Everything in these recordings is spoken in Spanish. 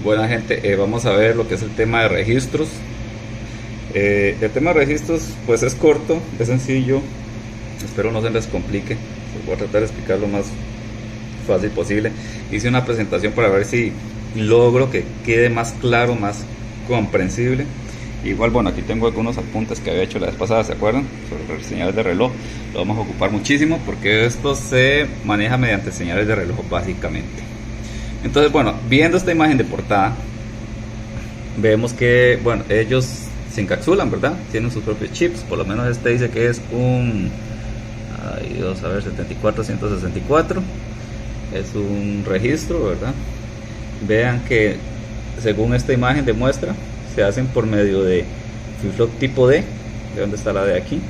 Buena gente, vamos a ver lo que es el tema de registros. El tema de registros pues es corto, es sencillo, espero no se les complique, voy a tratar de explicar lo más fácil posible. Hice una presentación para ver si logro que quede más claro, más comprensible. Igual, bueno, aquí tengo algunos apuntes que había hecho la vez pasada, ¿se acuerdan? Sobre señales de reloj. Lo vamos a ocupar muchísimo porque esto se maneja mediante señales de reloj básicamente. Entonces, bueno, viendo esta imagen de portada, vemos que, bueno, ellos se encapsulan, ¿verdad? Tienen sus propios chips, por lo menos este dice que es un, ay, vamos a ver, 74164. Es un registro, ¿verdad? Vean que según esta imagen demuestra, se hacen por medio de flip-flop tipo D. ¿De dónde está la D aquí?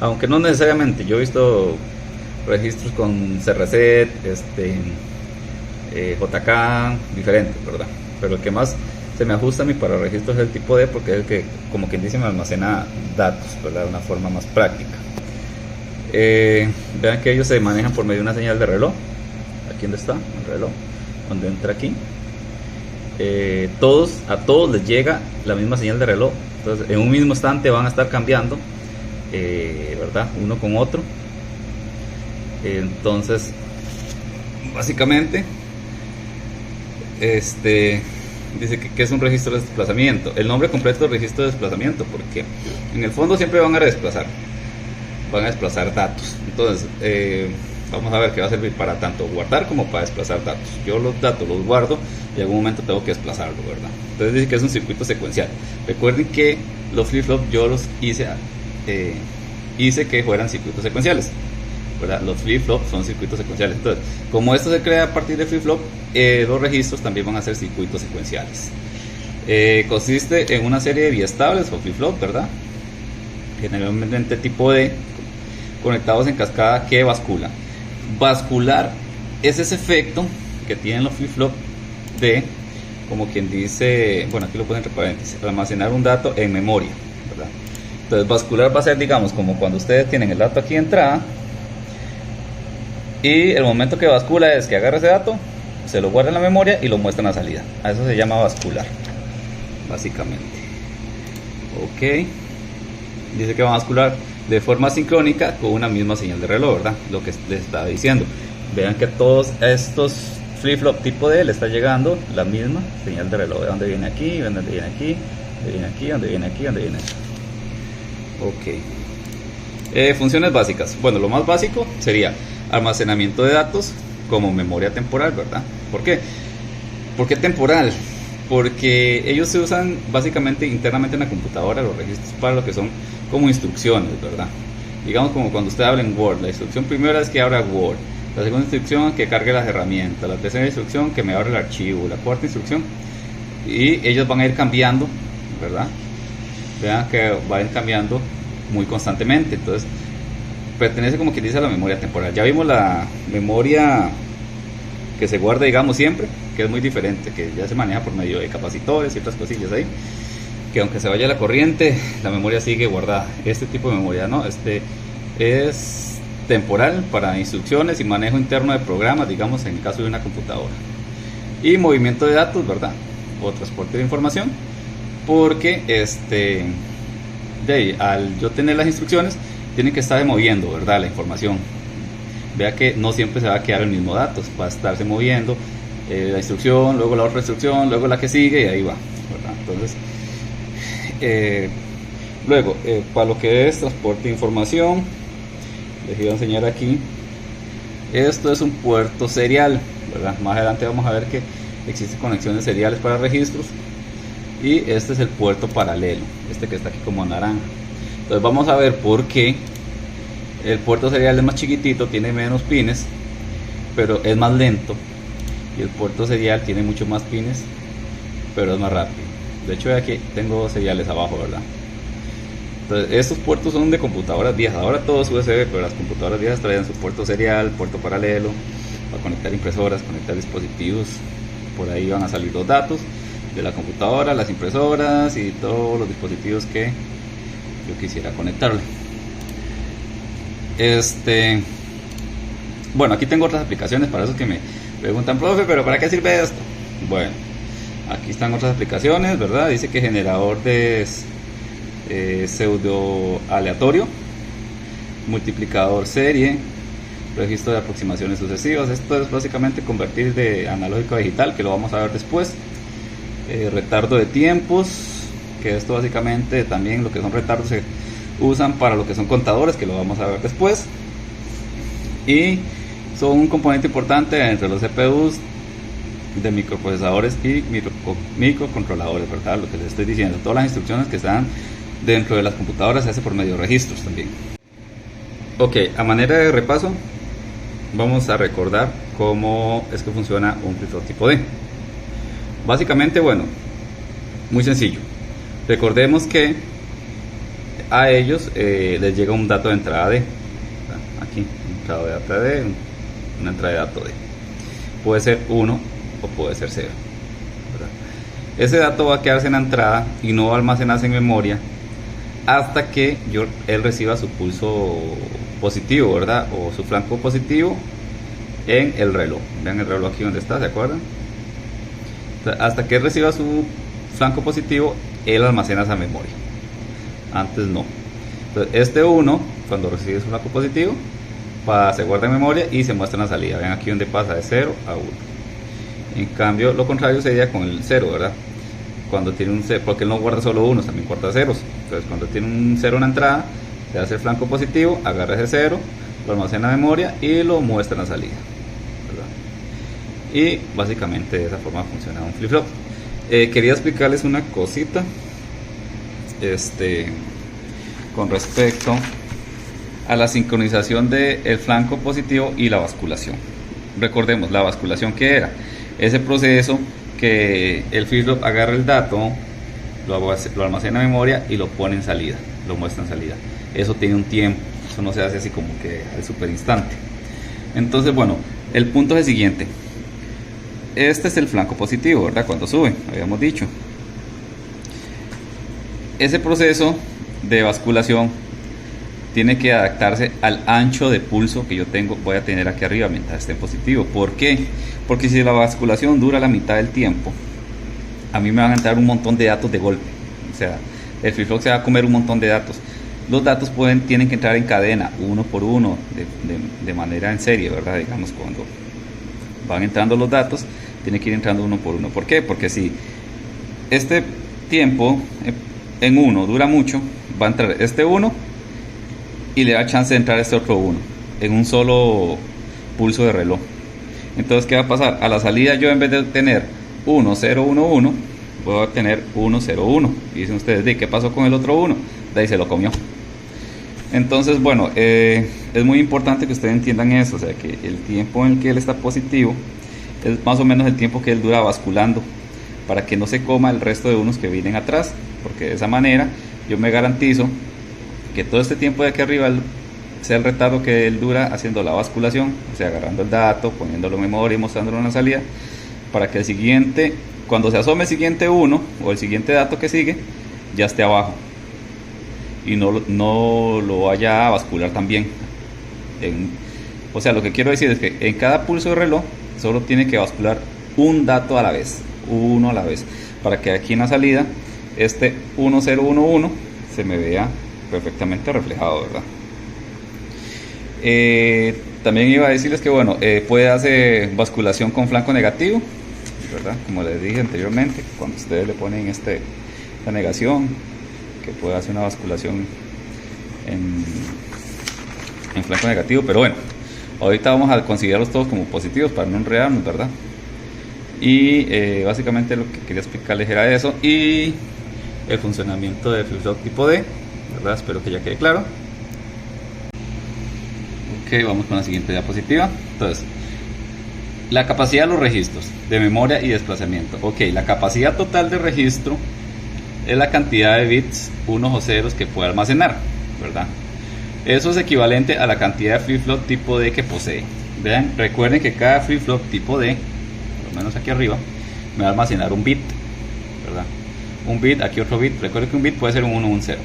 Aunque no necesariamente, yo he visto registros con CRZ, JK, diferentes, ¿verdad? Pero el que más se me ajusta a mí para registros es el tipo D, porque es el que, como quien dice, me almacena datos, ¿verdad? De una forma más práctica. Vean que ellos se manejan por medio de una señal de reloj. Aquí donde está el reloj, donde entra aquí. A todos les llega la misma señal de reloj. Entonces, en un mismo instante van a estar cambiando, ¿verdad? Uno con otro. Entonces, básicamente, dice que es un registro de desplazamiento. El nombre completo es registro de desplazamiento, porque en el fondo siempre van a desplazar datos. Entonces, vamos a ver que va a servir para tanto guardar como para desplazar datos. Yo los datos los guardo y en algún momento tengo que desplazarlo, ¿verdad? Entonces dice que es un circuito secuencial. Recuerden que los flip-flop yo los hice que fueran circuitos secuenciales, ¿verdad? Los flip-flop son circuitos secuenciales. Entonces, como esto se crea a partir de flip-flop, los registros también van a ser circuitos secuenciales. Consiste en una serie de biestables o flip-flop, ¿verdad? Generalmente tipo D, conectados en cascada que basculan. Bascular es ese efecto que tienen los flip-flop de, como quien dice, bueno, aquí lo ponen entre paréntesis, almacenar un dato en memoria, ¿verdad? Entonces, bascular va a ser, digamos, como cuando ustedes tienen el dato aquí de entrada y el momento que bascula es que agarra ese dato, se lo guarda en la memoria y lo muestra en la salida. A eso se llama bascular, básicamente. Ok, dice que va a bascular de forma sincrónica con una misma señal de reloj, ¿verdad? Lo que les estaba diciendo. Vean que todos estos flip-flop tipo D le está llegando la misma señal de reloj. De dónde viene aquí, de dónde viene aquí, de viene aquí, dónde viene aquí, dónde viene aquí. Ok. Funciones básicas. Bueno, lo más básico sería almacenamiento de datos como memoria temporal, ¿verdad? ¿Por qué? ¿Por qué temporal? Porque ellos se usan básicamente internamente en la computadora, los registros, para lo que son como instrucciones, ¿verdad? Digamos como cuando usted habla en Word, la instrucción primera es que abra Word, la segunda instrucción que cargue las herramientas, la tercera instrucción que me abra el archivo, la cuarta instrucción, y ellos van a ir cambiando, ¿verdad? Vean que van a ir cambiando muy constantemente. Entonces pertenece, como quien dice, a la memoria temporal. Ya vimos la memoria que se guarda, digamos, siempre, que es muy diferente, que ya se maneja por medio de capacitores y otras cosillas ahí, que aunque se vaya la corriente, la memoria sigue guardada. Este tipo de memoria no, es temporal para instrucciones y manejo interno de programas, digamos, en el caso de una computadora. Y movimiento de datos, ¿verdad? O transporte de información, porque al yo tener las instrucciones, tiene que estar moviendo, ¿verdad? La información. Vea que no siempre se va a quedar el mismo dato, va a estarse moviendo la instrucción, luego la otra instrucción, luego la que sigue y ahí va, ¿verdad? Entonces, luego, para lo que es transporte de información, les iba a enseñar aquí. Esto es un puerto serial, ¿verdad? Más adelante vamos a ver que existen conexiones seriales para registros. Y este es el puerto paralelo, este que está aquí como naranja. Entonces vamos a ver por qué el puerto serial es más chiquitito, tiene menos pines, pero es más lento. Y el puerto serial tiene mucho más pines, pero es más rápido. De hecho, aquí tengo seriales abajo, ¿verdad? Entonces, estos puertos son de computadoras viejas. Ahora todo es USB, pero las computadoras viejas traían su puerto serial, puerto paralelo, para conectar impresoras, conectar dispositivos. Por ahí van a salir los datos de la computadora, las impresoras y todos los dispositivos que yo quisiera conectarle. Bueno, aquí tengo otras aplicaciones para esos que me preguntan, profe, pero ¿para qué sirve esto? Bueno, Aquí están otras aplicaciones, ¿verdad? Dice que generador de pseudo aleatorio, multiplicador serie, registro de aproximaciones sucesivas. Esto es básicamente convertir de analógico a digital, que lo vamos a ver después. Retardo de tiempos, que esto básicamente también lo que son retardos se usan para lo que son contadores, que lo vamos a ver después. Y son un componente importante entre los CPUs de microprocesadores y microcontroladores, ¿verdad? Lo que les estoy diciendo, todas las instrucciones que están dentro de las computadoras se hace por medio de registros también. Ok, a manera de repaso vamos a recordar cómo es que funciona un flip-flop tipo D. Básicamente, bueno, muy sencillo. Recordemos que a ellos les llega un dato de entrada D. Aquí, entrada de data D, una entrada de dato D. Puede ser 1 o puede ser 0. Ese dato va a quedarse en la entrada y no va a almacenarse en memoria hasta que él reciba su pulso positivo, ¿verdad? O su flanco positivo en el reloj. Vean el reloj aquí donde está, ¿se acuerdan? Hasta que él reciba su flanco positivo, él almacena esa memoria. Antes no. Entonces, este 1, cuando recibe su flanco positivo, se guarda en memoria y se muestra en la salida. Vean aquí donde pasa de 0 a 1. En cambio, lo contrario sería con el 0, ¿verdad? Cuando tiene un 0, porque él no guarda solo unos, también guarda ceros. Entonces, cuando tiene un 0 en la entrada, se hace el flanco positivo, agarra ese 0, lo almacena en memoria y lo muestra en la salida, ¿verdad? Y básicamente de esa forma funciona un flip-flop. Quería explicarles una cosita con respecto a la sincronización del flanco positivo y la basculación. Recordemos, la basculación, que era ese proceso que el flip-flop agarra el dato, lo almacena en memoria y lo pone en salida, lo muestra en salida. Eso tiene un tiempo, eso no se hace así como que al super instante. Entonces, bueno, el punto es el siguiente. Este es el flanco positivo, ¿verdad? Cuando sube, habíamos dicho. Ese proceso de basculación tiene que adaptarse al ancho de pulso que yo voy a tener aquí arriba mientras esté en positivo. ¿Por qué? Porque si la basculación dura la mitad del tiempo, a mí me van a entrar un montón de datos de golpe. O sea, el flip-flop se va a comer un montón de datos. Los datos tienen que entrar en cadena, uno por uno, de manera en serie, ¿verdad? Digamos, cuando van entrando los datos, tiene que ir entrando uno por uno. ¿Por qué? Porque si este tiempo en 1 dura mucho, va a entrar este 1 y le da chance de entrar este otro 1 en un solo pulso de reloj. Entonces, ¿qué va a pasar? A la salida, yo en vez de tener 1, 0, 1, 1, voy a tener 1, 0, 1. Y dicen ustedes, ¿de qué pasó con el otro 1? De ahí se lo comió. Entonces, bueno, es muy importante que ustedes entiendan eso. O sea, que el tiempo en el que él está positivo es más o menos el tiempo que él dura basculando, para que no se coma el resto de unos que vienen atrás, porque de esa manera yo me garantizo que todo este tiempo de aquí arriba sea el retardo que él dura haciendo la basculación, o sea, agarrando el dato, poniéndolo en memoria y mostrándolo en la salida, para que el siguiente, cuando se asome el siguiente 1 o el siguiente dato que sigue, ya esté abajo y no lo vaya a bascular también. O sea, lo que quiero decir es que en cada pulso de reloj solo tiene que bascular un dato a la vez, uno a la vez, para que aquí en la salida este 1011 se me vea perfectamente reflejado, ¿verdad? También iba a decirles que, bueno, puede hacer basculación con flanco negativo, ¿verdad? Como les dije anteriormente, cuando ustedes le ponen esta negación, que puede hacer una basculación en flanco negativo, pero bueno, ahorita vamos a considerarlos todos como positivos para no enredarnos, ¿verdad? Y básicamente lo que quería explicarles era eso y el funcionamiento de flip-flop tipo D, ¿verdad? Espero que ya quede claro. Ok, vamos con la siguiente diapositiva. Entonces, la capacidad de los registros de memoria y desplazamiento. Ok, la capacidad total de registro es la cantidad de bits, unos o ceros que puede almacenar, ¿verdad? Eso es equivalente a la cantidad de flip-flop tipo D que posee. Vean, recuerden que cada flip-flop tipo D, por lo menos aquí arriba, me va a almacenar un bit, ¿verdad? Un bit, aquí otro bit. Recuerden que un bit puede ser un 1 o un 0.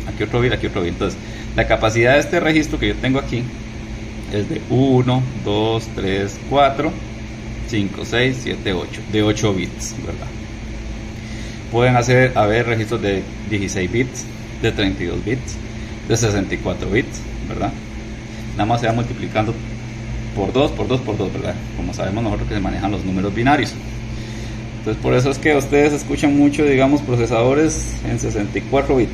Aquí otro bit, aquí otro bit. Entonces, la capacidad de este registro que yo tengo aquí es de 1, 2, 3, 4, 5, 6, 7, 8, de 8 bits, ¿verdad? Pueden haber registros de 16 bits, de 32 bits, de 64 bits, ¿verdad? Nada más se va multiplicando por 2, por 2, por 2, ¿verdad? Como sabemos nosotros que se manejan los números binarios. Entonces por eso es que ustedes escuchan mucho, digamos, procesadores en 64 bits.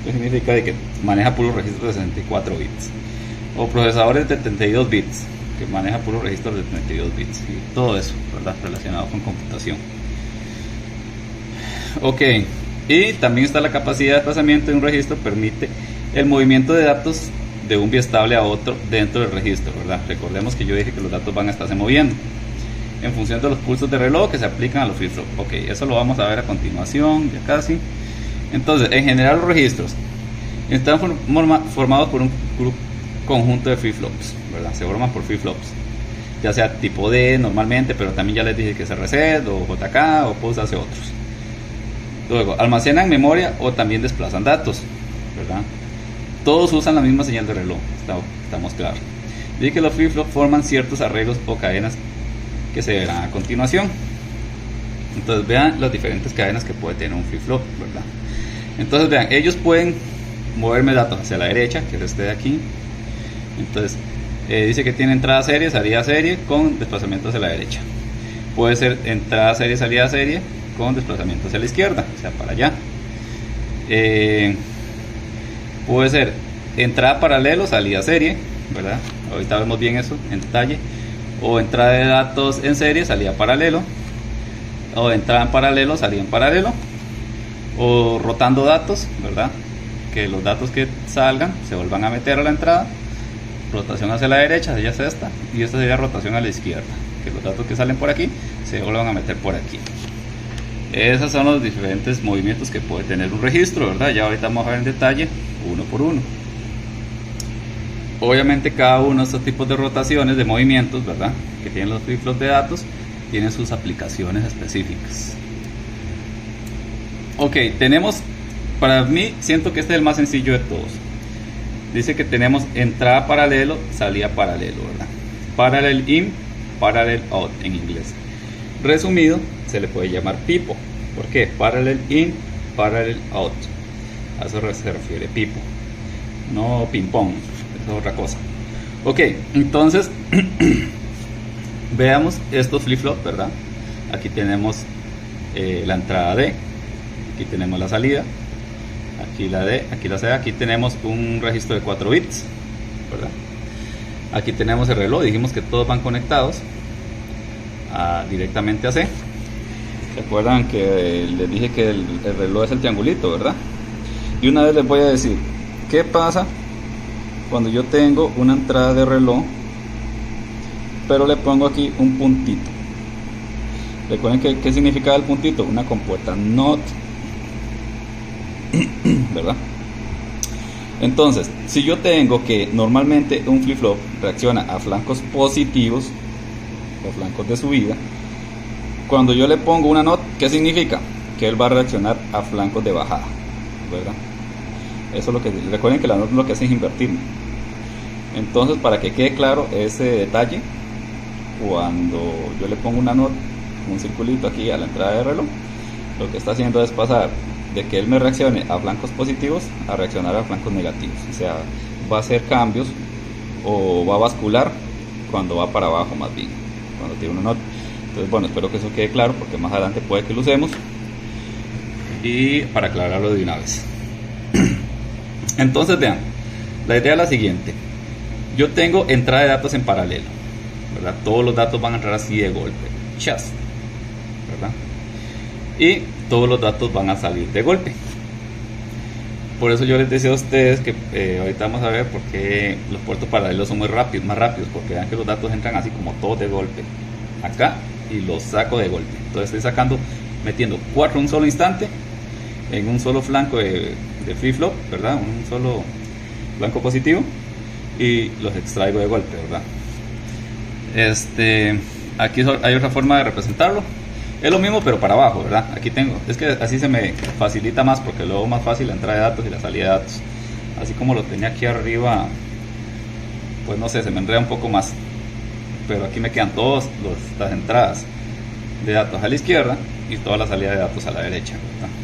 ¿Qué significa? De que maneja puros registros de 64 bits. O procesadores de 32 bits, que maneja puros registros de 32 bits. Y todo eso, ¿verdad? Relacionado con computación. Ok, y también está la capacidad de desplazamiento de un registro, permite el movimiento de datos de un biestable a otro dentro del registro, ¿verdad? Recordemos que yo dije que los datos van a estarse moviendo en función de los pulsos de reloj que se aplican a los flip-flop. Ok, eso lo vamos a ver a continuación, ya casi. Entonces, en general los registros están formados por un conjunto de flip-flops, ¿verdad? Se forman por flip-flops, ya sea tipo D normalmente, pero también ya les dije que es reset o JK o pulse hace otros. Luego, almacenan memoria o también desplazan datos, ¿verdad? Todos usan la misma señal de reloj, estamos claros. Dije que los flip-flops forman ciertos arreglos o cadenas que se verán a continuación. Entonces vean las diferentes cadenas que puede tener un flip-flop, ¿verdad? Entonces vean, ellos pueden moverme datos hacia la derecha, que es este de aquí. Entonces dice que tiene entrada serie, salida serie con desplazamiento hacia la derecha. Puede ser entrada serie, salida serie con desplazamiento hacia la izquierda, o sea, para allá. Puede ser entrada paralelo, salida serie, ¿verdad? Ahorita vemos bien eso en detalle. O entrada de datos en serie, salida paralelo. O entrada en paralelo, salida en paralelo. O rotando datos, ¿verdad? Que los datos que salgan se vuelvan a meter a la entrada. Rotación hacia la derecha, ella es esta. Y esta sería rotación a la izquierda. Que los datos que salen por aquí se vuelvan a meter por aquí. Esos son los diferentes movimientos que puede tener un registro, ¿verdad? Ya ahorita vamos a ver en detalle uno por uno. Obviamente cada uno de estos tipos de rotaciones, de movimientos, ¿verdad?, que tienen los flip-flops de datos, tienen sus aplicaciones específicas. Ok, tenemos, para mí, siento que este es el más sencillo de todos. Dice que tenemos entrada paralelo, salida paralelo, ¿verdad? Parallel in, parallel out en inglés. Resumido, se le puede llamar pipo. ¿Por qué? Parallel in, parallel out. A eso se refiere pipo. No ping pong, eso es otra cosa. Ok, entonces veamos estos flip-flops, ¿verdad? Aquí tenemos la entrada D, aquí tenemos la salida, aquí la D, aquí la C, aquí tenemos un registro de 4 bits, ¿verdad? Aquí tenemos el reloj, dijimos que todos van conectados directamente a C. ¿Se acuerdan que les dije que el reloj es el triangulito, verdad? Y una vez les voy a decir, ¿qué pasa cuando yo tengo una entrada de reloj, pero le pongo aquí un puntito? Recuerden qué significaba el puntito, una compuerta NOT, ¿verdad? Entonces, si yo tengo que normalmente un flip-flop reacciona a flancos positivos, o flancos de subida, cuando yo le pongo una NOT, ¿qué significa? Que él va a reaccionar a flancos de bajada, ¿verdad? Eso es lo que, recuerden que la NOT lo que hace es invertir. Entonces, para que quede claro ese detalle, cuando yo le pongo una NOT, un circulito aquí a la entrada de reloj, lo que está haciendo es pasar de que él me reaccione a flancos positivos a reaccionar a flancos negativos. O sea, va a hacer cambios o va a bascular cuando va para abajo, más bien, cuando tiene una NOT. Entonces, bueno, espero que eso quede claro porque más adelante puede que lo usemos. Y para aclararlo de una vez. Entonces, vean, la idea es la siguiente. Yo tengo entrada de datos en paralelo, ¿verdad? Todos los datos van a entrar así de golpe, chas, ¿verdad? Y todos los datos van a salir de golpe. Por eso yo les decía a ustedes que ahorita vamos a ver por qué los puertos paralelos son muy rápidos, más rápidos, porque vean que los datos entran así como todos de golpe acá y los saco de golpe. Entonces estoy sacando, metiendo 4 en un solo instante en un solo flanco de flip-flop, ¿verdad? Un solo flanco positivo, y los extraigo de golpe, ¿verdad? Aquí hay otra forma de representarlo. Es lo mismo pero para abajo, ¿verdad? Aquí tengo, es que así se me facilita más porque luego más fácil la entrada de datos y la salida de datos. Así como lo tenía aquí arriba, pues no sé, se me enreda un poco más. pero aquí me quedan todas las entradas de datos a la izquierda y toda la salida de datos a la derecha, ¿verdad?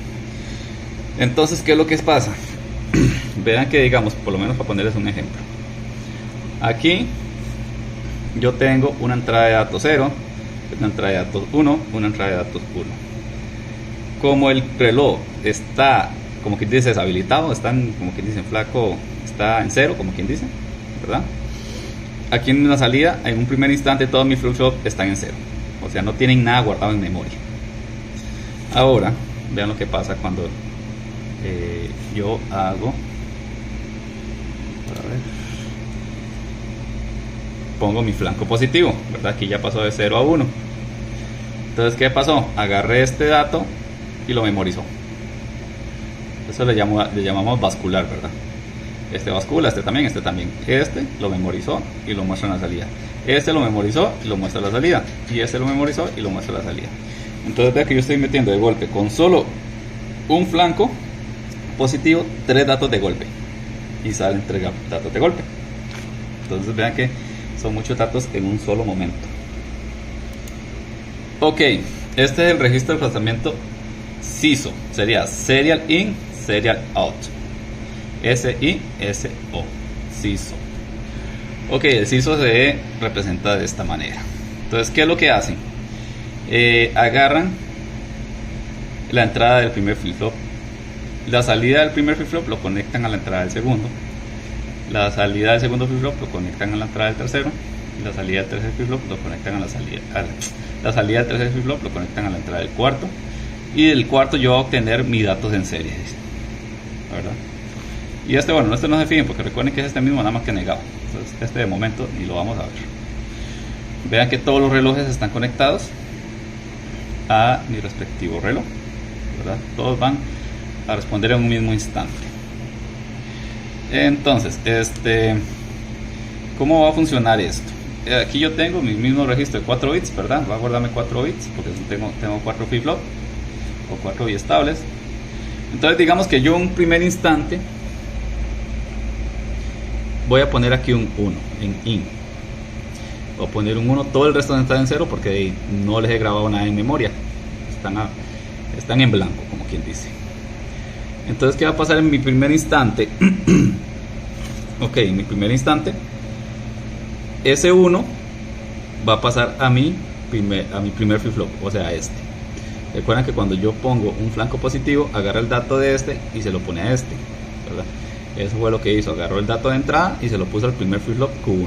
Entonces, ¿qué es lo que pasa? Vean que, digamos, por lo menos para ponerles un ejemplo, aquí yo tengo una entrada de datos 0, una entrada de datos 1, una entrada de datos 1. Como el reloj está, como quien dice, deshabilitado, están, como quien dice, flaco, está en 0, como quien dice, ¿verdad? Aquí en la salida, en un primer instante, todos mis flip-flops están en 0. O sea, no tienen nada guardado en memoria. Ahora, vean lo que pasa cuando yo hago, a ver, pongo mi flanco positivo, ¿verdad? Aquí ya pasó de 0 a 1. Entonces, ¿qué pasó? Agarré este dato y lo memorizó. Eso le llamamos bascular, ¿verdad? Este bascula, este también. Este lo memorizó y lo muestra en la salida. Este lo memorizó y lo muestra en la salida. Y este lo memorizó y lo muestra en la salida. Entonces, vea que yo estoy metiendo de golpe con solo un flanco positivo 3 datos de golpe. Y salen 3 datos de golpe. Entonces, vean que son muchos datos en un solo momento. Ok, este es el registro de desplazamiento SISO. Sería Serial In, Serial Out. SISO. SISO. Ok, el SISO se representa de esta manera. Entonces, ¿qué es lo que hacen? Agarran la entrada del primer flip-flop, la salida del primer flip-flop lo conectan a la entrada del segundo, la salida del segundo flip-flop lo conectan a la entrada del tercero, y la salida del tercer flip-flop lo conectan a la salida. La salida del tercer flip-flop lo conectan a la entrada del cuarto, y del cuarto yo voy a obtener mis datos en serie, ¿verdad? Y bueno, este no se fíjen porque recuerden que es este mismo, nada más que negado. Entonces, este de momento ni lo vamos a ver. Vean que todos los relojes están conectados a mi respectivo reloj, ¿verdad? Todos van a responder en un mismo instante. Entonces, ¿cómo va a funcionar esto? Aquí yo tengo mi mismo registro de 4 bits, ¿verdad? Voy a guardarme 4 bits porque tengo 4 flip-flop o 4 biestables. Entonces, digamos que yo en un primer instante voy a poner aquí un 1 en IN. Voy a poner un 1, todo el resto está en 0 porque no les he grabado nada en memoria. Están en blanco, como quien dice. Entonces, ¿qué va a pasar en mi primer instante? Ok, en mi primer instante, ese 1 va a pasar a mi primer flip-flop, o sea, este. Recuerden que cuando yo pongo un flanco positivo, agarra el dato de este y se lo pone a este, ¿verdad? Eso fue lo que hizo, agarró el dato de entrada y se lo puso al primer flip-flop Q1.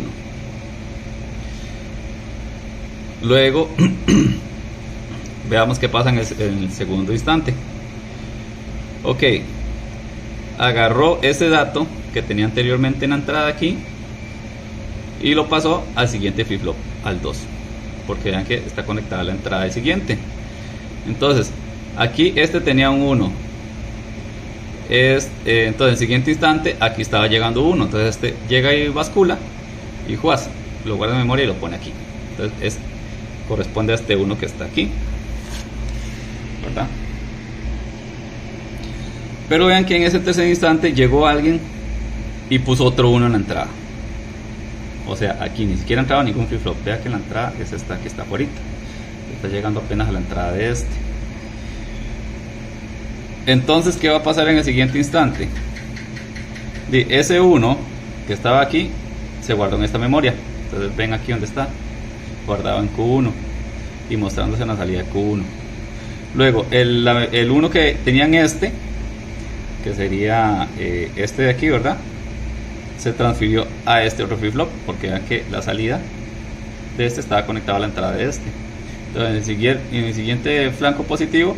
Luego, veamos qué pasa en el segundo instante. Ok, agarró ese dato que tenía anteriormente en la entrada aquí y lo pasó al siguiente flip-flop, al 2, porque vean que está conectada a la entrada del siguiente. Entonces, aquí tenía un 1. Entonces, en el siguiente instante, aquí estaba llegando 1. Entonces, llega y bascula y juas, lo guarda en memoria y lo pone aquí. Entonces, corresponde a este 1 que está aquí, ¿verdad? Pero vean que en ese tercer instante llegó alguien y puso otro 1 en la entrada. O sea, aquí ni siquiera entraba ningún flip-flop. Vean que la entrada es esta que está ahorita. Está llegando apenas a la entrada de este. Entonces, ¿qué va a pasar en el siguiente instante? Ese 1 que estaba aquí se guardó en esta memoria. Entonces ven aquí donde está, guardado en Q1 y mostrándose en la salida de Q1. Luego el 1 que tenían que sería este de aquí, ¿verdad? Se transfirió a este otro flip-flop porque vean que la salida de este estaba conectada a la entrada de este. Entonces en el siguiente flanco positivo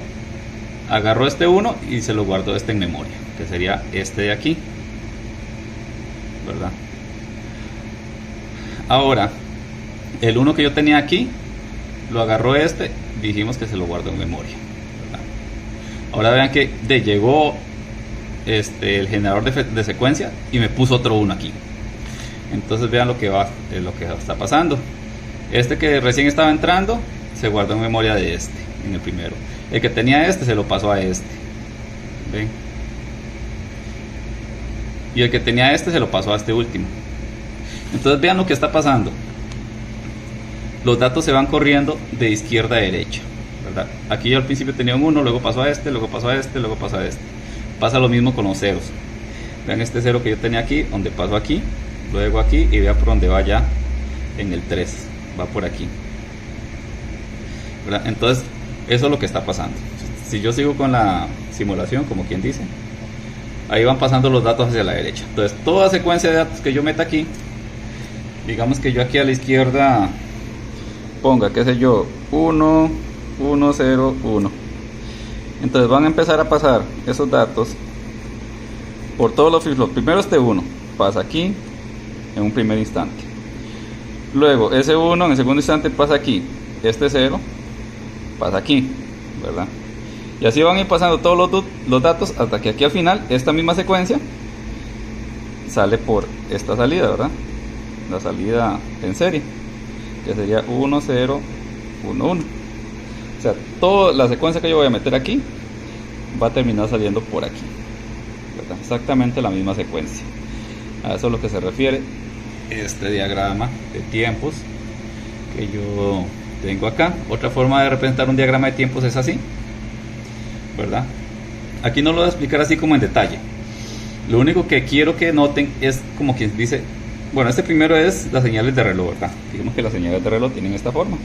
agarró este 1 y se lo guardó en memoria, que sería este de aquí, ¿verdad? Ahora el 1 que yo tenía aquí lo agarró dijimos que se lo guardó en memoria, ¿verdad? Ahora vean que llegó el generador de secuencia y me puso otro 1 aquí. Entonces vean lo que está pasando. Que recién estaba entrando se guardó en memoria de en el primero. El que tenía se lo pasó a ¿ven? Y el que tenía se lo pasó a este último. Entonces vean lo que está pasando. los datos se van corriendo de izquierda a derecha, ¿verdad? Aquí yo al principio tenía un 1, luego pasó a este, luego pasó a este, luego pasó a este. Pasa lo mismo con los ceros. Vean este 0 que yo tenía aquí, donde paso aquí, luego aquí, y vea por donde va ya en el 3, va por aquí, ¿verdad? Entonces eso es lo que está pasando. Si yo sigo con la simulación, como quien dice, ahí van pasando los datos hacia la derecha. Entonces toda secuencia de datos que yo meta aquí, digamos que yo aquí a la izquierda ponga, qué sé yo, 1, 1, 0, 1. Entonces van a empezar a pasar esos datos por todos los flip-flops. Primero este 1 pasa aquí en un primer instante. Luego ese 1 en el segundo instante pasa aquí. Este 0 pasa aquí, ¿verdad? Y así van a ir pasando todos los datos hasta que aquí al final esta misma secuencia sale por esta salida, ¿verdad? La salida en serie, que sería 1, 0, 1, 1. O sea, toda la secuencia que yo voy a meter aquí va a terminar saliendo por aquí, ¿verdad? Exactamente la misma secuencia. A eso es lo que se refiere este diagrama de tiempos que yo tengo acá. Otra forma de representar un diagrama de tiempos es así, ¿verdad? Aquí no lo voy a explicar así como en detalle. Lo único que quiero que noten es como quien dice, bueno, este primero es las señales de reloj, ¿verdad? Digamos que las señales de reloj tienen esta forma.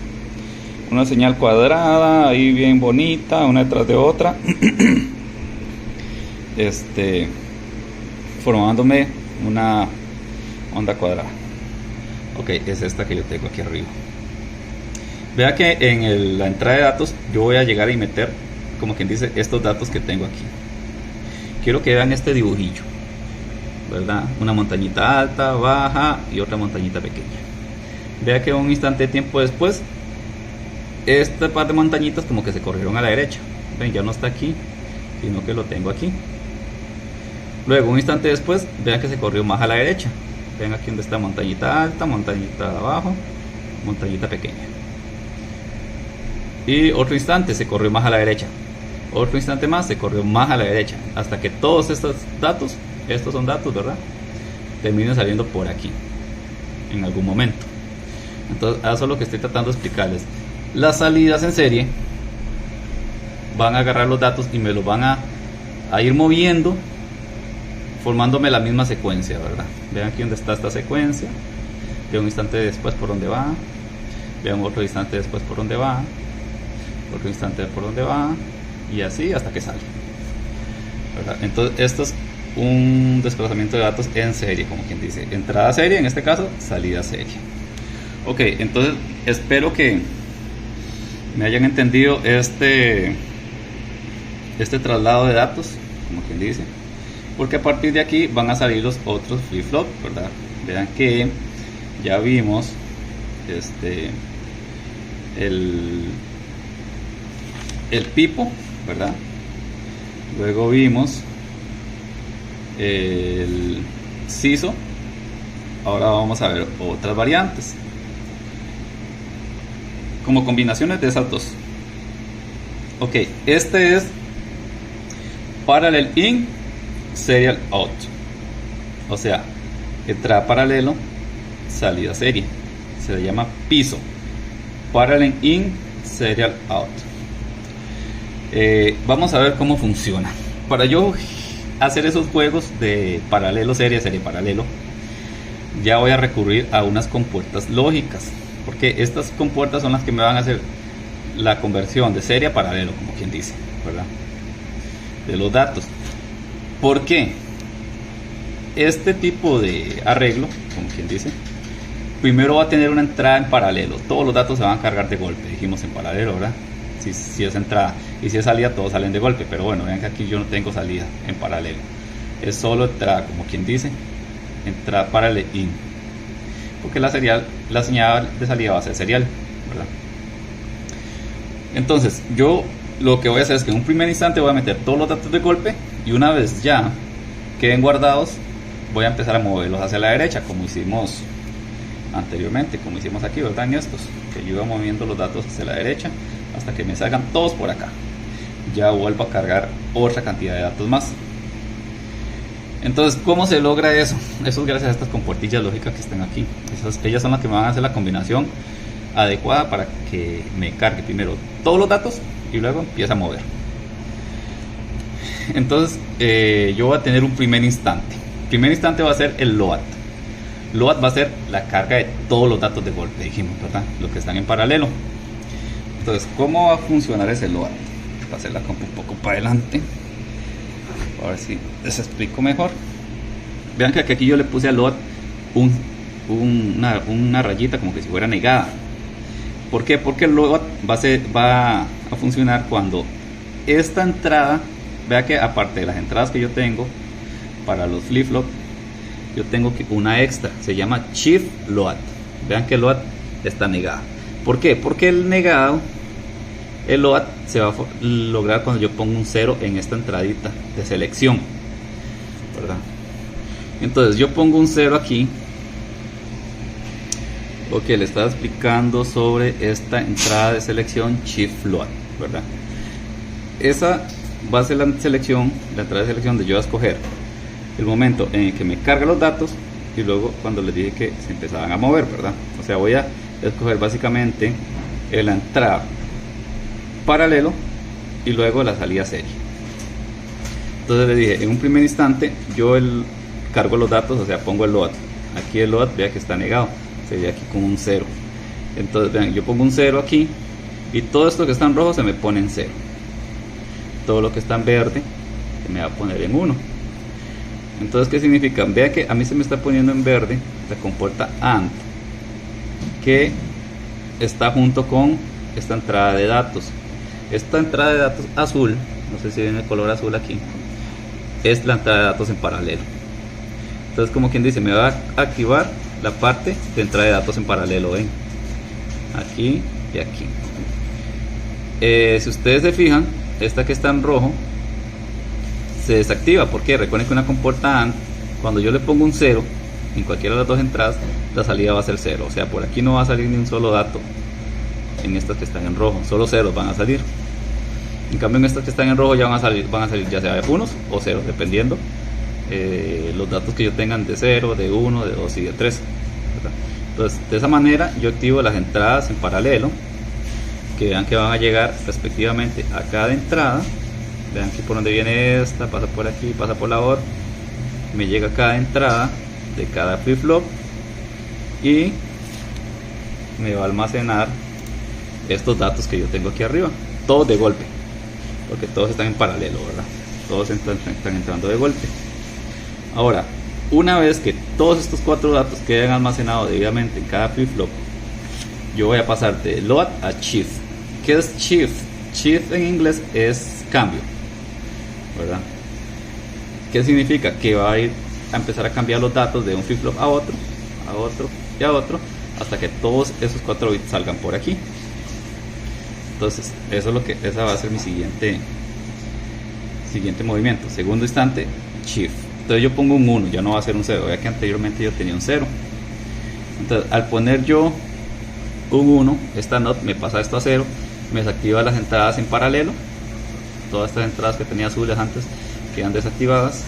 Una señal cuadrada, ahí bien bonita, una detrás de otra. Formándome una onda cuadrada. Ok, es esta que yo tengo aquí arriba. Vea que en la entrada de datos yo voy a llegar y meter, como quien dice, estos datos que tengo aquí. Quiero que vean este dibujillo, ¿verdad? Una montañita alta, baja y otra montañita pequeña. Vea que un instante de tiempo después, este par de montañitas como que se corrieron a la derecha. Ven, ya no está aquí, sino que lo tengo aquí. Luego un instante después, vean que se corrió más a la derecha. Ven aquí donde está montañita alta, montañita abajo, montañita pequeña. Y otro instante se corrió más a la derecha. Otro instante más se corrió más a la derecha. Hasta que todos estos datos, estos son datos, ¿verdad?, terminen saliendo por aquí en algún momento. Entonces eso es lo que estoy tratando de explicarles. Las salidas en serie van a agarrar los datos y me los van a ir moviendo, formándome la misma secuencia, ¿verdad? Vean aquí donde está esta secuencia. Vean un instante después por donde va. Vean otro instante después por donde va. Otro instante por donde va. Y así hasta que sale, ¿verdad? Entonces esto es un desplazamiento de datos en serie, como quien dice. Entrada serie, en este caso, salida serie. Ok, entonces espero que me hayan entendido este traslado de datos, como quien dice, porque a partir de aquí van a salir los otros flip-flop, ¿verdad? Vean que ya vimos el pipo, ¿verdad? Luego vimos el siso. Ahora vamos a ver otras variantes como combinaciones de esas dos. Ok, este es parallel in, serial out. O sea, entrada paralelo, salida serie. Se le llama piso. Parallel in, serial out. Vamos a ver cómo funciona. Para yo hacer esos juegos de paralelo serie, serie paralelo, ya voy a recurrir a unas compuertas lógicas, porque estas compuertas son las que me van a hacer la conversión de serie a paralelo, como quien dice, ¿verdad?, de los datos. ¿Por qué? Este tipo de arreglo, como quien dice, primero va a tener una entrada en paralelo. Todos los datos se van a cargar de golpe, dijimos en paralelo, ¿verdad? Si es entrada, y si es salida, todos salen de golpe. Pero bueno, vean que aquí yo no tengo salida en paralelo, es solo entrada, como quien dice, entrada paralel in, porque la señal de salida va a ser serial, ¿verdad? Entonces yo lo que voy a hacer es que en un primer instante voy a meter todos los datos de golpe, y una vez ya queden guardados, voy a empezar a moverlos hacia la derecha, como hicimos anteriormente, como hicimos aquí, ¿verdad? En estos, que yo iba moviendo los datos hacia la derecha hasta que me salgan todos por acá. Ya vuelvo a cargar otra cantidad de datos más. Entonces, ¿cómo se logra eso? Eso es gracias a estas compuertillas lógicas que están aquí. Ellas son las que me van a hacer la combinación adecuada para que me cargue primero todos los datos y luego empiece a mover. Entonces yo voy a tener un primer instante. El primer instante va a ser el load. Load va a ser la carga de todos los datos de golpe, dijimos, ¿verdad? Los que están en paralelo. Entonces, ¿cómo va a funcionar ese load? Voy a hacer la compu un poco para adelante, a ver si les explico mejor. Vean que aquí yo le puse al load una rayita como que si fuera negada. ¿Por qué? Porque el load va a funcionar cuando esta entrada, vea que aparte de las entradas que yo tengo para los flip-flop, yo tengo una extra, se llama shift load. Vean que el load está negada. ¿Por qué? Porque el negado, el load se va a lograr cuando yo pongo un 0 en esta entradita de selección, ¿verdad? Entonces yo pongo un 0 aquí. Ok, le estaba explicando sobre esta entrada de selección shift load, ¿verdad? Esa va a ser la selección, la entrada de selección de yo a escoger el momento en el que me carga los datos y luego cuando les dije que se empezaban a mover, ¿verdad? O sea, voy a escoger básicamente la entrada paralelo y luego la salida serie. Entonces les dije, en un primer instante yo cargo los datos, o sea, pongo el load. Aquí el load, vea que está negado, sería aquí con un 0. Entonces vean, yo pongo un 0 aquí y todo esto que está en rojo se me pone en 0. Todo lo que está en verde se me va a poner en 1. Entonces, ¿qué significa? Vea que a mí se me está poniendo en verde la compuerta AND, que está junto con esta entrada de datos. Esta entrada de datos azul, no sé si ven el color azul aquí, es la entrada de datos en paralelo. Entonces, como quien dice, me va a activar la parte de entrada de datos en paralelo, ¿ven? Aquí y aquí. Si ustedes se fijan, esta que está en rojo se desactiva. Porque recuerden que una compuerta AND, cuando yo le pongo un 0 en cualquiera de las dos entradas, la salida va a ser 0. O sea, por aquí no va a salir ni un solo dato. En estas que están en rojo, solo ceros van a salir. En cambio, en estas que están en rojo ya van a salir ya sea de unos o ceros, dependiendo los datos que yo tengan de 0, de 1, de 2 y de 3, ¿verdad? Entonces, de esa manera yo activo las entradas en paralelo, que vean que van a llegar respectivamente a cada entrada. Vean aquí por donde viene esta, pasa por aquí, pasa por la otra, me llega a cada entrada de cada flip-flop y me va a almacenar estos datos que yo tengo aquí arriba, todos de golpe, porque todos están en paralelo, ¿verdad? Todos están entrando de golpe. Ahora, una vez que todos estos 4 datos queden almacenados debidamente en cada flip-flop, yo voy a pasar de load a shift. ¿Qué es shift? Shift en inglés es cambio, ¿verdad? ¿Qué significa? Que va a ir a empezar a cambiar los datos de un flip-flop a otro y a otro, hasta que todos esos 4 bits salgan por aquí. Entonces, esa va a ser mi siguiente movimiento. Segundo instante, shift. Entonces yo pongo un 1, ya no va a ser un 0. Vea que anteriormente yo tenía un 0. Entonces, al poner yo un 1, esta NOT me pasa esto a 0, me desactiva las entradas en paralelo. Todas estas entradas que tenía azules antes quedan desactivadas.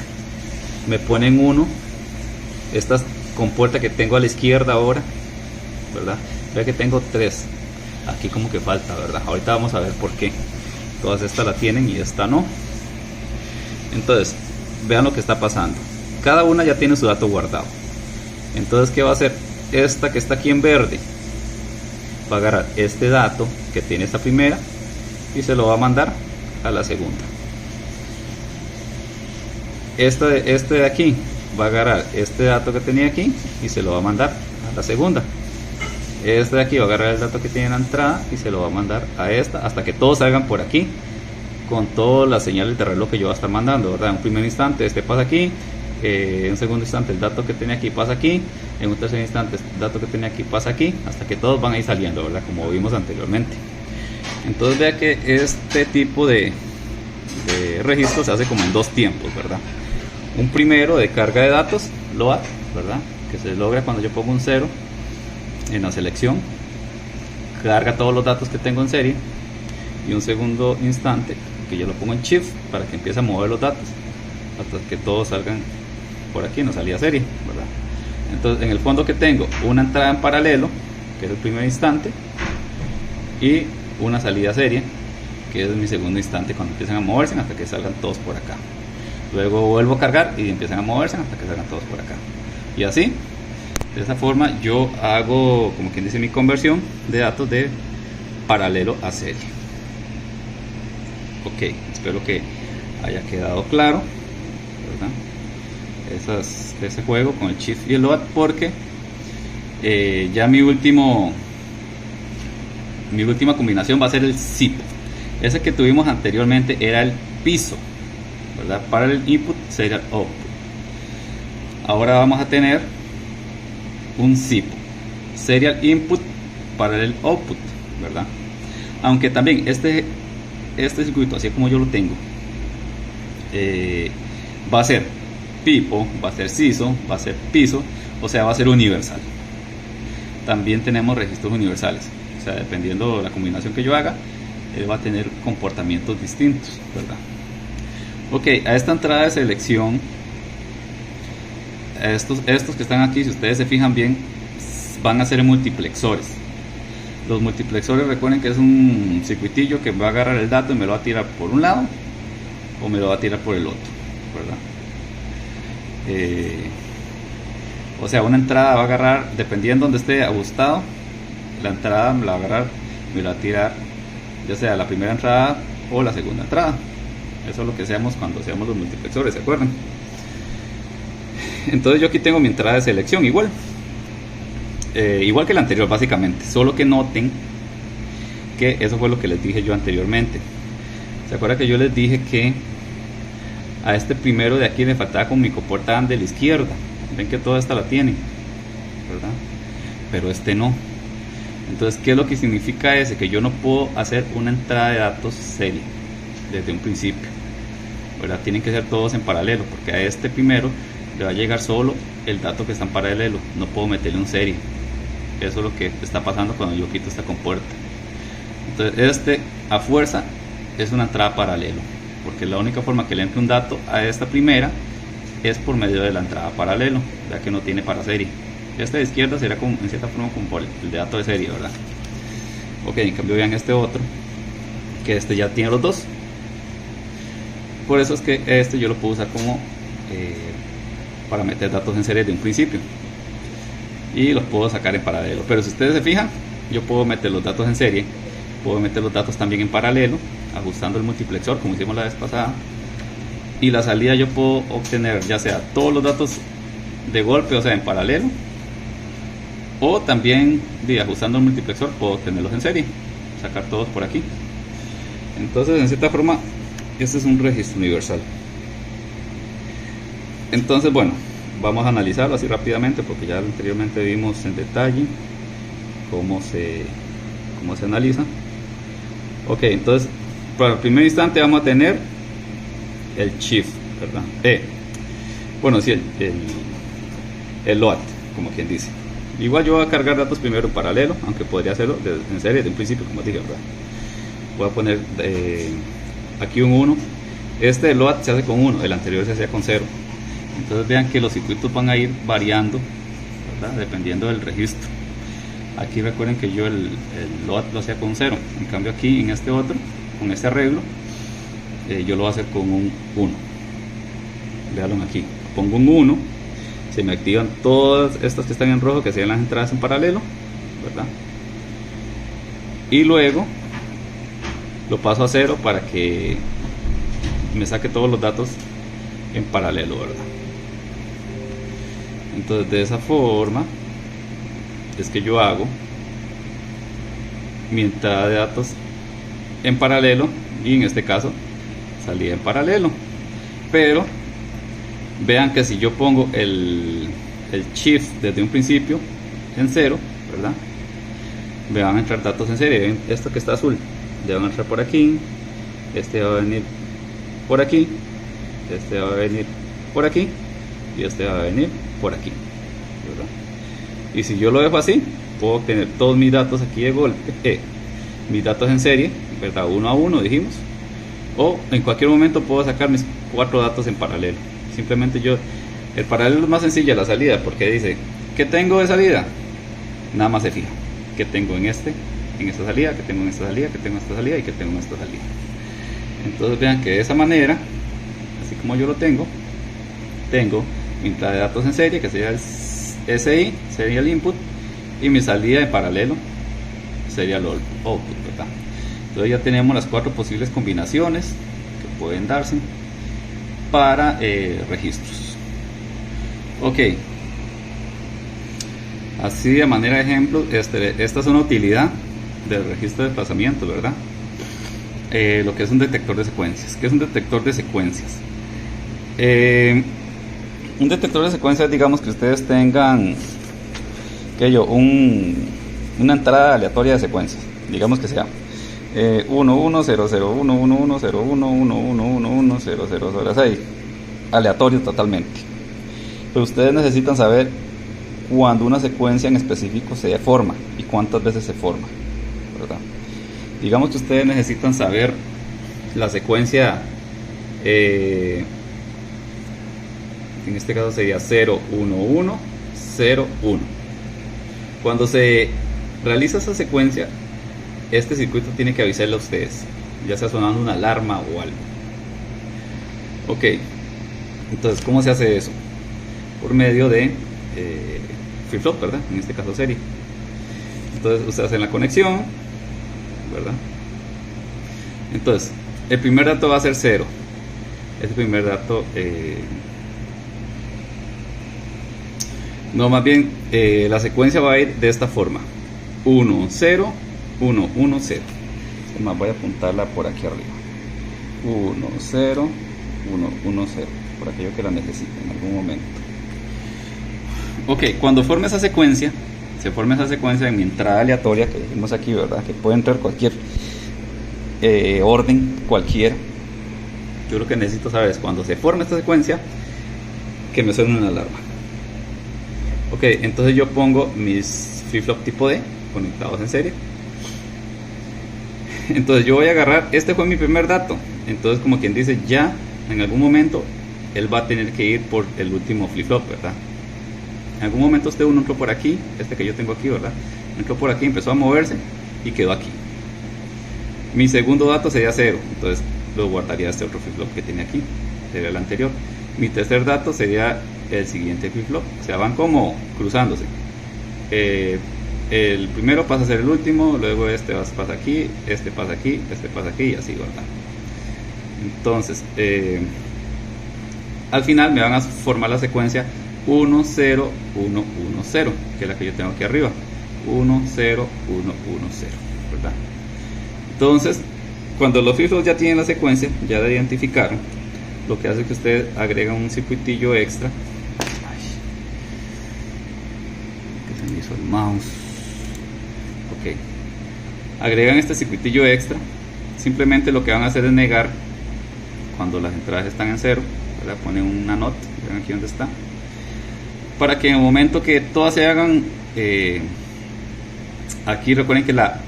Me ponen 1. Esta compuerta que tengo a la izquierda ahora, ¿verdad? Vea que tengo 3. Aquí como que falta, ¿verdad? Ahorita vamos a ver por qué. Todas estas la tienen y esta no. Entonces, vean lo que está pasando. Cada una ya tiene su dato guardado. Entonces, ¿qué va a hacer? Esta que está aquí en verde va a agarrar este dato que tiene esta primera y se lo va a mandar a la segunda. Este de aquí va a agarrar este dato que tenía aquí y se lo va a mandar a la segunda. Este de aquí va a agarrar el dato que tiene en la entrada y se lo va a mandar a esta, hasta que todos salgan por aquí con todas las señales de reloj que yo voy a estar mandando, ¿verdad? En un primer instante este pasa aquí, en un segundo instante el dato que tenía aquí pasa aquí, en un tercer instante el dato que tenía aquí pasa aquí, hasta que todos van a ir saliendo, ¿verdad? Como vimos anteriormente. Entonces vea que este tipo de registro se hace como en 2 tiempos, ¿verdad? Un primero de carga de datos, load, ¿verdad? Que se logra cuando yo pongo un 0 en la selección, carga todos los datos que tengo en serie, y un segundo instante que yo lo pongo en shift para que empiece a mover los datos hasta que todos salgan por aquí, no salía serie, ¿verdad? Entonces, en el fondo que tengo una entrada en paralelo, que es el primer instante, y una salida serie, que es mi segundo instante, cuando empiezan a moverse hasta que salgan todos por acá. Luego vuelvo a cargar y empiezan a moverse hasta que salgan todos por acá. Y así, de esa forma, yo hago, como quien dice, mi conversión de datos de paralelo a serie. Ok, espero que haya quedado claro, ¿verdad? Ese juego con el shift y el load, porque ya mi última combinación va a ser el zip. Ese que tuvimos anteriormente era el piso, ¿verdad? Para el input serial output. Ahora vamos a tener un zip, serial input para el output, ¿verdad? Aunque también este circuito, así como yo lo tengo, va a ser pipo, va a ser siso, va a ser piso, o sea, va a ser universal. También tenemos registros universales, o sea, dependiendo de la combinación que yo haga, va a tener comportamientos distintos, ¿verdad? Ok, a esta entrada de selección, estos que están aquí, si ustedes se fijan bien, van a ser multiplexores. Los multiplexores, recuerden que es un circuitillo que va a agarrar el dato y me lo va a tirar por un lado o me lo va a tirar por el otro, ¿verdad? O sea, una entrada va a agarrar, dependiendo donde esté ajustado, la entrada me la va a agarrar, me la va a tirar, ya sea la primera entrada o la segunda entrada. Eso es lo que hacemos cuando hacemos los multiplexores, ¿se acuerdan? Entonces yo aquí tengo mi entrada de selección igual que la anterior, básicamente, solo que noten que eso fue lo que les dije yo anteriormente. ¿Se acuerdan que yo les dije que a este primero de aquí le faltaba con mi compuerta de la izquierda? Ven que toda esta la tienen, ¿verdad? Pero este no. Entonces, ¿qué es lo que significa ese? Que yo no puedo hacer una entrada de datos serie desde un principio, ¿verdad? Tienen que ser todos en paralelo, porque a este primero le va a llegar solo el dato que está en paralelo, no puedo meterle un serie. Eso es lo que está pasando cuando yo quito esta compuerta. Entonces este a fuerza es una entrada paralelo, porque la única forma que le entre un dato a esta primera es por medio de la entrada paralelo, ya que no tiene para serie. Este de izquierda será como, en cierta forma, como el de dato de serie, ¿verdad? Ok, en cambio vean este otro, que este ya tiene los dos. Por eso es que este yo lo puedo usar como para meter datos en serie de un principio, y los puedo sacar en paralelo. Pero si ustedes se fijan, yo puedo meter los datos en serie, puedo meter los datos también en paralelo, ajustando el multiplexor como hicimos la vez pasada, y la salida yo puedo obtener ya sea todos los datos de golpe, o sea en paralelo, o también ajustando el multiplexor puedo obtenerlos en serie, sacar todos por aquí. Entonces, en cierta forma, este es un registro universal. Entonces, bueno, vamos a analizarlo así rápidamente, porque ya anteriormente vimos en detalle cómo se analiza. Ok, entonces para el primer instante vamos a tener el shift, ¿verdad? Bueno, sí, el load, como quien dice. Igual yo voy a cargar datos primero en paralelo, aunque podría hacerlo en serie de un principio, como dije, ¿verdad? Voy a poner aquí un 1. Este load se hace con 1, el anterior se hacía con 0. Entonces vean que los circuitos van a ir variando, ¿verdad? Dependiendo del registro. Aquí recuerden que yo el load lo hacía con 0, en cambio aquí en este otro, con este arreglo, yo lo voy a hacer con un 1. Veanlo aquí, pongo un 1, se me activan todas estas que están en rojo, que serían las entradas en paralelo, ¿verdad? Y luego lo paso a 0 para que me saque todos los datos en paralelo, ¿verdad? Entonces de esa forma es que yo hago mi entrada de datos en paralelo, y en este caso salida en paralelo. Pero vean que si yo pongo el shift desde un principio en 0, ¿verdad? Me van a entrar datos en serie. ¿Ven? Esto que está azul, le van a entrar por aquí, este va a venir por aquí, este va a venir por aquí, y este va a venir por aquí, ¿verdad? Y si yo lo dejo así, puedo obtener todos mis datos aquí de golpe, mis datos en serie, ¿verdad? 1 a 1 dijimos, o en cualquier momento puedo sacar mis 4 datos en paralelo. Simplemente el paralelo es más sencilla la salida, porque dice, ¿qué tengo de salida? Nada más se fija, que tengo en esta salida, que tengo en esta salida, que tengo en esta salida y que tengo en esta salida. Entonces vean que de esa manera, así como yo lo tengo mi entrada de datos en serie, que sería el SI, sería el input, y mi salida en paralelo sería el output, ¿verdad? Entonces ya tenemos las 4 posibles combinaciones que pueden darse para registros. Ok, así de manera de ejemplo, esta es una utilidad del registro de desplazamiento, ¿verdad? Lo que es un detector de secuencias. ¿Qué es un detector de secuencias? Un detector de secuencias, digamos que ustedes tengan una entrada aleatoria de secuencias, digamos que sea 1 1 0 0 1 1 1 0 1 1 1 1 1 0 0 0 6, aleatorio totalmente. Pero ustedes necesitan saber cuando una secuencia en específico se forma y cuántas veces se forma, ¿verdad? Digamos que ustedes necesitan saber la secuencia, en este caso sería 0 1 1 0 1. Cuando se realiza esa secuencia, este circuito tiene que avisarle a ustedes, ya sea sonando una alarma o algo. Ok, entonces ¿cómo se hace eso? Por medio de flip-flop, ¿verdad? En este caso serie. Entonces ustedes hacen la conexión, ¿verdad? Entonces el primer dato va a ser 0. Este primer dato no, más bien la secuencia va a ir de esta forma: 1 0 1 1 0. Además voy a apuntarla por aquí arriba: 1 0 1 1 0, por aquello que la necesite en algún momento. Ok, cuando forme esa secuencia, se forma esa secuencia en mi entrada aleatoria que dijimos aquí, ¿verdad? Que puede entrar cualquier orden, cualquiera. Yo lo que necesito saber es cuando se forme esta secuencia, que me suene una alarma. Ok, entonces yo pongo mis flip-flop tipo D conectados en serie. Entonces yo voy a agarrar, este fue mi primer dato. Entonces, como quien dice, ya en algún momento él va a tener que ir por el último flip-flop, ¿verdad? En algún momento este uno entró por aquí, este que yo tengo aquí, ¿verdad? Entró por aquí, empezó a moverse y quedó aquí. Mi segundo dato sería 0, entonces lo guardaría este otro flip-flop que tiene aquí, sería el anterior. Mi tercer dato sería el siguiente flip-flop, o sea, van como cruzándose. El primero pasa a ser el último, luego este pasa aquí, este pasa aquí, este pasa aquí y así, ¿verdad? Entonces, al final me van a formar la secuencia 1 0 1 1 0, que es la que yo tengo aquí arriba. 1 0 1 1 0, ¿verdad? Entonces, cuando los flip-flops ya tienen la secuencia, ya la identificaron, lo que hace es que ustedes agregan un circuitillo extra. Ay, que se me hizo el mouse. Ok, agregan este circuitillo extra. Simplemente lo que van a hacer es negar cuando las entradas están en 0, ¿verdad? Ponen una not, vean aquí donde está, para que en el momento que todas se hagan, aquí recuerden que la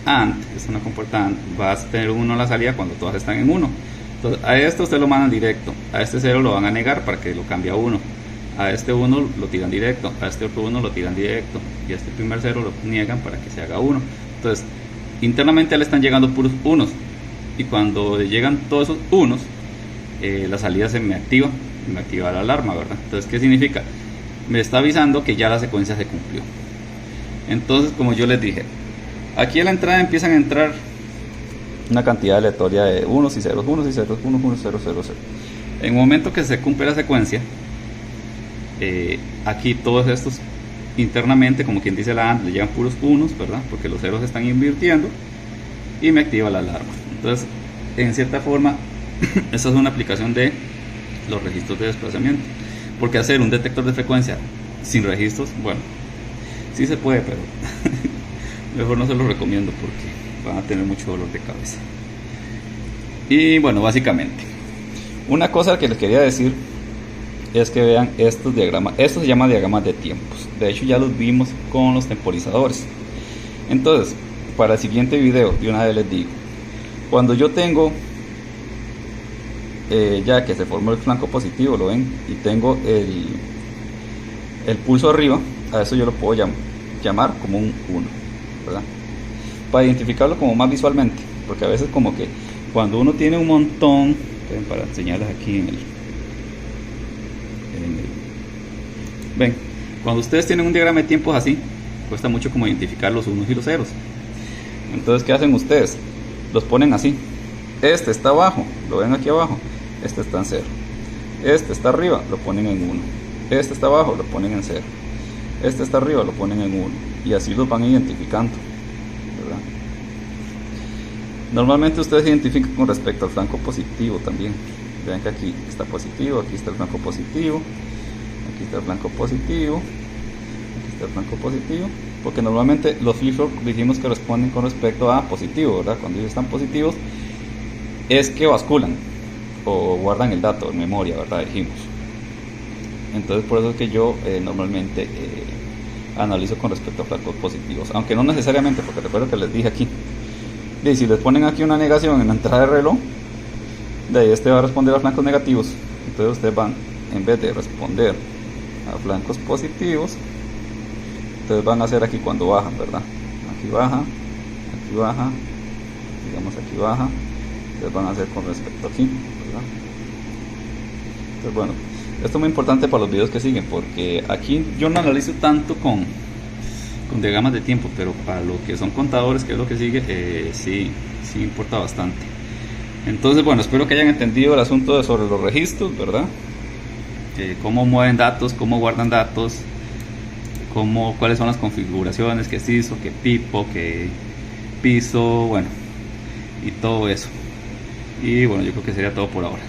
AND, que es una compuerta AND, va a tener 1 en la salida cuando todas están en 1. Entonces a esto ustedes lo mandan directo, a este 0 lo van a negar para que lo cambie a 1, a este 1 lo tiran directo, a este otro 1 lo tiran directo, y a este primer 0 lo niegan para que se haga 1. Entonces internamente le están llegando puros unos, y cuando llegan todos esos unos, la salida se me activa la alarma, ¿verdad? Entonces, ¿qué significa? Me está avisando que ya la secuencia se cumplió. Entonces, como yo les dije, aquí a la entrada empiezan a entrar una cantidad aleatoria de unos y ceros, 1 0 0 0 0. En el momento que se cumple la secuencia, aquí todos estos internamente, como quien dice la AND, le llegan puros unos, ¿verdad? Porque los ceros se están invirtiendo y me activa la alarma. Entonces, en cierta forma, esta es una aplicación de los registros de desplazamiento, porque hacer un detector de frecuencia sin registros, bueno, sí se puede, pero mejor no se lo recomiendo porque van a tener mucho dolor de cabeza. Y bueno, básicamente una cosa que les quería decir es que vean estos diagramas. Esto se llama diagramas de tiempos, de hecho ya los vimos con los temporizadores. Entonces, para el siguiente video, de una vez les digo, cuando yo tengo ya que se formó el flanco positivo, lo ven, y tengo el pulso arriba, a eso yo lo puedo llamar como un 1. ¿verdad? Para identificarlo como más visualmente, porque a veces como que cuando uno tiene un montón, para enseñarles aquí ven, cuando ustedes tienen un diagrama de tiempos así, cuesta mucho como identificar los unos y los ceros. Entonces, ¿qué hacen ustedes? Los ponen así. Este está abajo, lo ven aquí abajo, este está en 0. Este está arriba, lo ponen en 1. Este está abajo, lo ponen en 0. Este está arriba, lo ponen en 1. Y así los van identificando, ¿verdad? Normalmente ustedes identifican con respecto al flanco positivo también. Vean que aquí está positivo, aquí está el flanco positivo, aquí está el flanco positivo, aquí está el flanco positivo, porque normalmente los flip-flop dijimos que responden con respecto a positivo, ¿verdad? Cuando ellos están positivos es que basculan o guardan el dato en memoria, ¿verdad? Dijimos. Entonces por eso es que yo normalmente analizo con respecto a flancos positivos, aunque no necesariamente, porque recuerdo que les dije aquí, y si les ponen aquí una negación en la entrada de reloj, de ahí este va a responder a flancos negativos. Entonces ustedes van, en vez de responder a flancos positivos, ustedes van a hacer aquí cuando bajan, ¿verdad? Aquí baja, digamos aquí baja, ustedes van a hacer con respecto aquí, ¿verdad? Entonces bueno, esto es muy importante para los videos que siguen, porque aquí yo no analizo tanto con diagramas de tiempo, pero para lo que son contadores, que es lo que sigue, sí importa bastante. Entonces bueno, espero que hayan entendido el asunto sobre los registros, ¿verdad? Cómo mueven datos, cómo guardan datos, cuáles son las configuraciones, que CISO, que pipo, que piso, bueno, y todo eso. Y bueno, yo creo que sería todo por ahora.